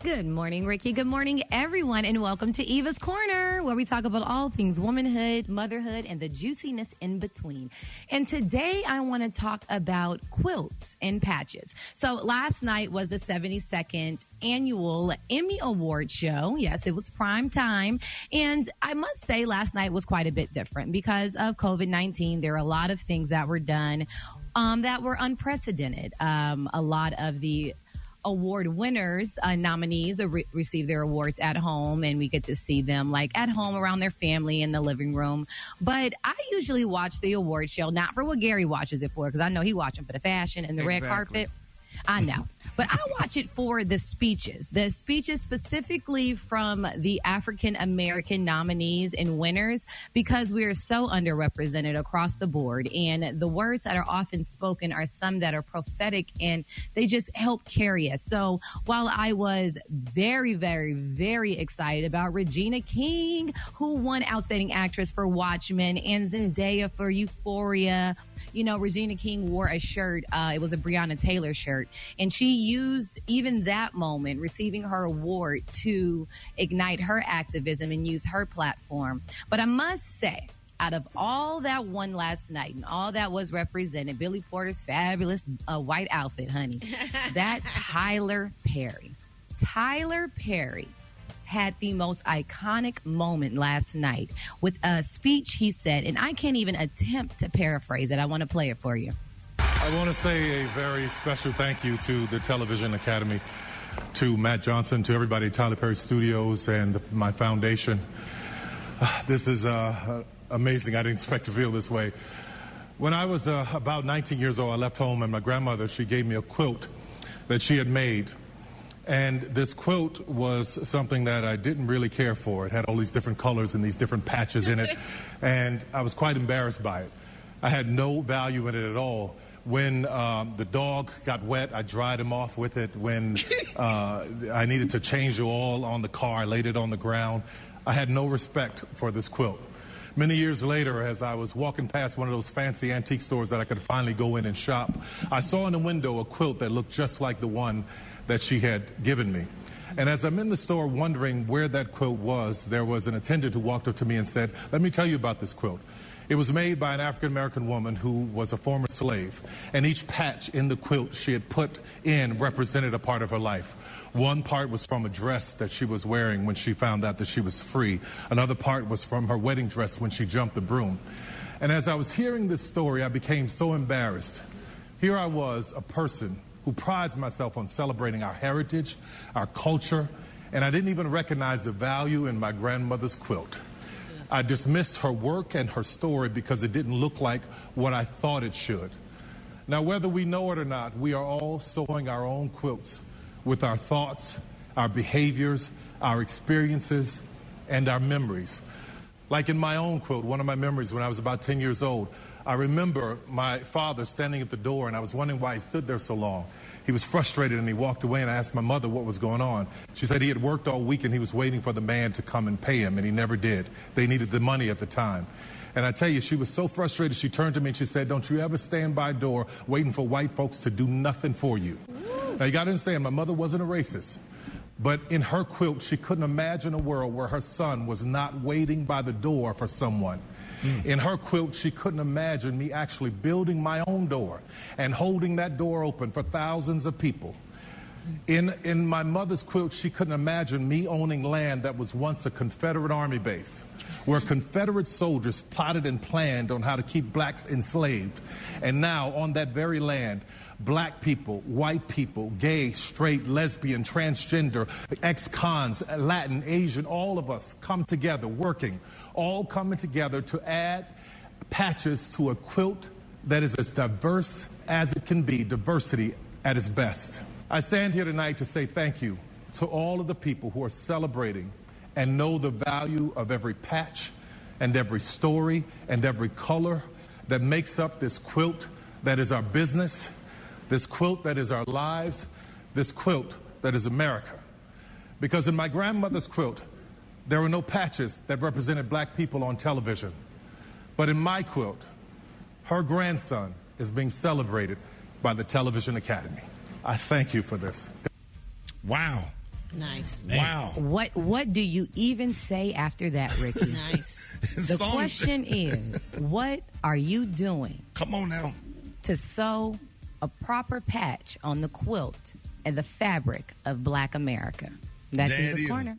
Good morning, Ricky. Good morning, everyone, and welcome to Eva's Corner, where we talk about all things womanhood, motherhood, and the juiciness in between. And today I want to talk about quilts and patches. So last night was the 72nd annual Emmy Award show. Yes, it was prime time. And I must say last night was quite a bit different because of COVID-19. There are a lot of things that were done that were unprecedented. A lot of the award winners, nominees receive their awards at home, and we get to see them like at home around their family in the living room. But I usually watch the award show, not for what Gary watches it for, because I know he watches for the fashion and the red carpet. I know. But I watch it for the speeches specifically from the African-American nominees and winners, because we are so underrepresented across the board. And the words that are often spoken are some that are prophetic, and they just help carry us. So while I was very, very, very excited about Regina King, who won Outstanding Actress for Watchmen, and Zendaya for Euphoria, you know, Regina King wore a shirt. It was a Breonna Taylor shirt. And she used even that moment, receiving her award, to ignite her activism and use her platform. But I must say, out of all that won last night and all that was represented, Billy Porter's fabulous white outfit, honey, that Tyler Perry had the most iconic moment last night with a speech he said, and I can't even attempt to paraphrase it. I want to play it for you. I want to say a very special thank you to the Television Academy, to Matt Johnson, to everybody at Tyler Perry Studios and my foundation. This is amazing. I didn't expect to feel this way. When I was about 19 years old, I left home, and my grandmother, she gave me a quilt that she had made. And this quilt was something that I didn't really care for. It had all these different colors and these different patches in it, and I was quite embarrassed by it. I had no value in it at all. When the dog got wet, I dried him off with it. When I needed to change the oil on the car, I laid it on the ground. I had no respect for this quilt. Many years later, as I was walking past one of those fancy antique stores that I could finally go in and shop, I saw in the window a quilt that looked just like the one that she had given me. And as I'm in the store wondering where that quilt was, there was an attendant who walked up to me and said, "Let me tell you about this quilt. It was made by an African-American woman who was a former slave, and each patch in the quilt she had put in represented a part of her life. One part was from a dress that she was wearing when she found out that she was free. Another part was from her wedding dress when she jumped the broom." And as I was hearing this story, I became so embarrassed. Here I was, a person who prides myself on celebrating our heritage, our culture, and I didn't even recognize the value in my grandmother's quilt. I dismissed her work and her story because it didn't look like what I thought it should. Now, whether we know it or not, we are all sewing our own quilts with our thoughts, our behaviors, our experiences, and our memories. Like in my own quilt, one of my memories when I was about 10 years old, I remember my father standing at the door, and I was wondering why he stood there so long. He was frustrated, and he walked away, and I asked my mother what was going on. She said he had worked all week, and he was waiting for the man to come and pay him, and he never did. They needed the money at the time. And I tell you, she was so frustrated, she turned to me and she said, "Don't you ever stand by a door waiting for white folks to do nothing for you." Now, you got to understand, my mother wasn't a racist. But in her quilt, she couldn't imagine a world where her son was not waiting by the door for someone. In her quilt, she couldn't imagine me actually building my own door and holding that door open for thousands of people. In my mother's quilt, she couldn't imagine me owning land that was once a Confederate Army base, where Confederate soldiers plotted and planned on how to keep blacks enslaved. And now, on that very land, black people, white people, gay, straight, lesbian, transgender, ex-cons, Latin, Asian, all of us come together, working, all coming together to add patches to a quilt that is as diverse as it can be, diversity at its best. I stand here tonight to say thank you to all of the people who are celebrating and know the value of every patch and every story and every color that makes up this quilt that is our business, this quilt that is our lives, this quilt that is America. Because in my grandmother's quilt, there were no patches that represented black people on television. But in my quilt, her grandson is being celebrated by the Television Academy. I thank you for this. Wow. Nice. Wow. What do you even say after that, Ricky? Nice. The question is, what are you doing Come on now. to sew a proper patch on the quilt and the fabric of Black America? That's There it Eva's is. Corner.